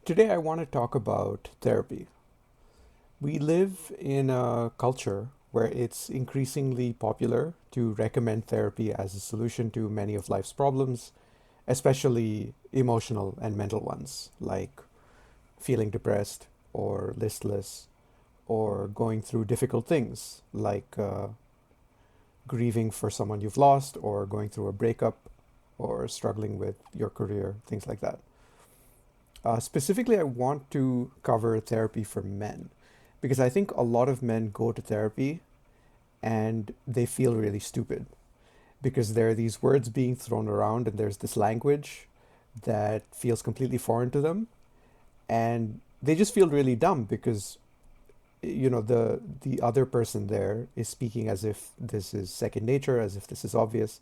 Today, I want to talk about therapy. We live in a culture where it's increasingly popular to recommend therapy as a solution to many of life's problems, especially emotional and mental ones, like feeling depressed or listless or going through difficult things like grieving for someone you've lost or going through a breakup or struggling with your career, things like that. Specifically, I want to cover therapy for men because I think a lot of men go to therapy and they feel really stupid because there are these words being thrown around and there's this language that feels completely foreign to them, and they just feel really dumb because the other person there is speaking as if this is second nature, as if this is obvious.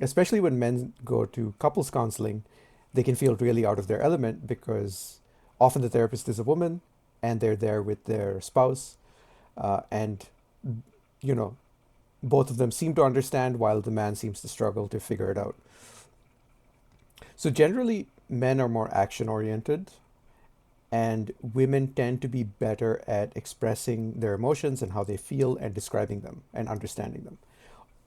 Especially when men go to couples counseling, they can feel really out of their element because often the therapist is a woman and they're there with their spouse, and you know both of them seem to understand while the man seems to struggle to figure it out. So generally, men are more action oriented, and women tend to be better at expressing their emotions and how they feel and describing them and understanding them,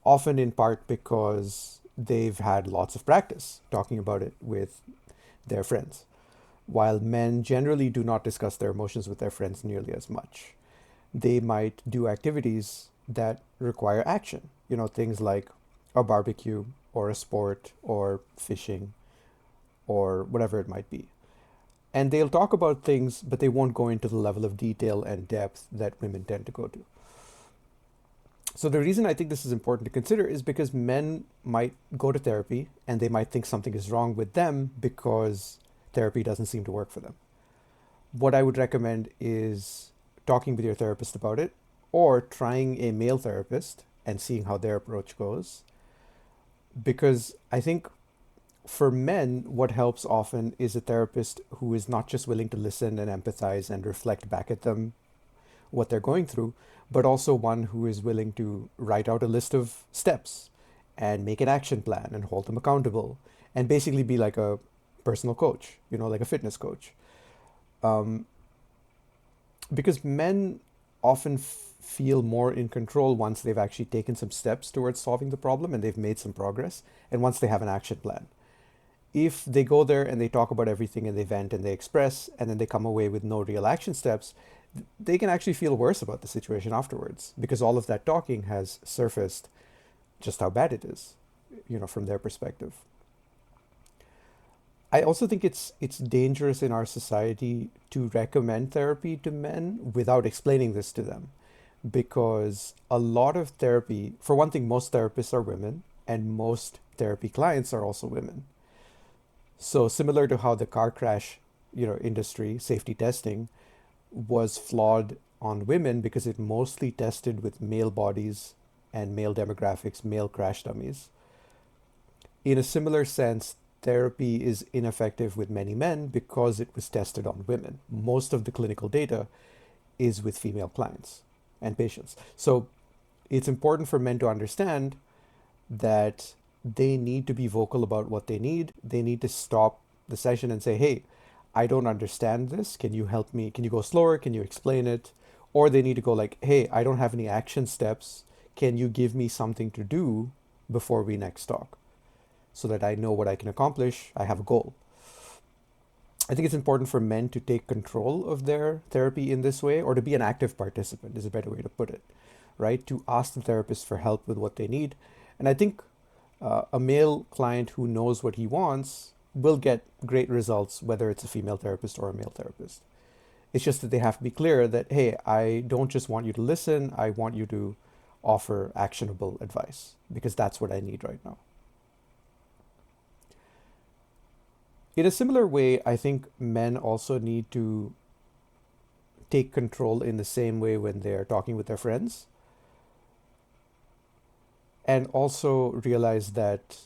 often in part because they've had lots of practice talking about it with their friends, while men generally do not discuss their emotions with their friends nearly as much. They might do activities that require action, things like a barbecue or a sport or fishing or whatever it might be. And they'll talk about things, but they won't go into the level of detail and depth that women tend to go to. So the reason I think this is important to consider is because men might go to therapy and they might think something is wrong with them because therapy doesn't seem to work for them. What I would recommend is talking with your therapist about it or trying a male therapist and seeing how their approach goes. Because I think for men, what helps often is a therapist who is not just willing to listen and empathize and reflect back at them what they're going through, but also one who is willing to write out a list of steps and make an action plan and hold them accountable and basically be like a personal coach, like a fitness coach. Um, because men often feel more in control once they've actually taken some steps towards solving the problem and they've made some progress, and once they have an action plan. If they go there and they talk about everything and they vent and they express and then they come away with no real action steps, they can actually feel worse about the situation afterwards because all of that talking has surfaced just how bad it is, from their perspective. I also think it's dangerous in our society to recommend therapy to men without explaining this to them, because a lot of therapy, for one thing, most therapists are women and most therapy clients are also women. So similar to how the car crash, industry safety testing was flawed on women because it mostly tested with male bodies and male demographics, male crash dummies. In a similar sense, therapy is ineffective with many men because it was tested on women. Most of the clinical data is with female clients and patients. So it's important for men to understand that they need to be vocal about what they need. They need to stop the session and say, hey, I don't understand this. Can you help me? Can you go slower? Can you explain it? Or they need to go like, hey, I don't have any action steps. Can you give me something to do before we next talk so that I know what I can accomplish? I have a goal. I think it's important for men to take control of their therapy in this way, or to be an active participant is a better way to put it, right? To ask the therapist for help with what they need. And I think a male client who knows what he wants will get great results, whether it's a female therapist or a male therapist. It's just that they have to be clear that, hey, I don't just want you to listen, I want you to offer actionable advice because that's what I need right now. In a similar way, I think men also need to take control in the same way when they're talking with their friends, and also realize that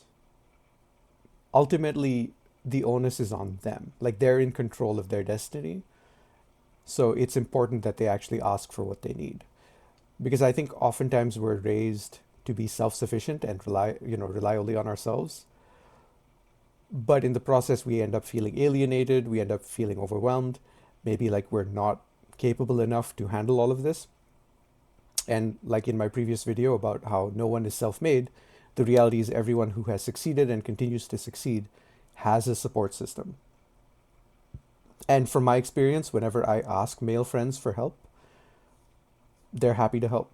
ultimately the onus is on them. Like they're in control of their destiny. So it's important that they actually ask for what they need. Because I think oftentimes we're raised to be self-sufficient and rely only on ourselves. But in the process, we end up feeling alienated, we end up feeling overwhelmed, maybe like we're not capable enough to handle all of this. And like in my previous video about how no one is self-made, the reality is everyone who has succeeded and continues to succeed has a support system. And from my experience, whenever I ask male friends for help, they're happy to help.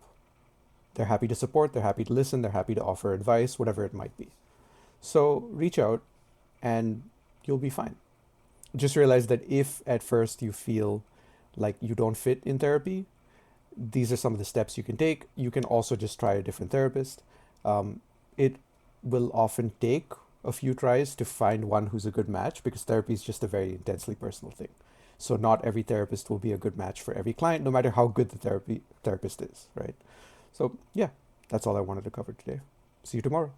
They're happy to support, they're happy to listen, they're happy to offer advice, whatever it might be. So reach out and you'll be fine. Just realize that if at first you feel like you don't fit in therapy, these are some of the steps you can take. You can also just try a different therapist. It will often take a few tries to find one who's a good match because therapy is just a very intensely personal thing. So not every therapist will be a good match for every client, no matter how good the therapist is, right? So yeah, that's all I wanted to cover today. See you tomorrow.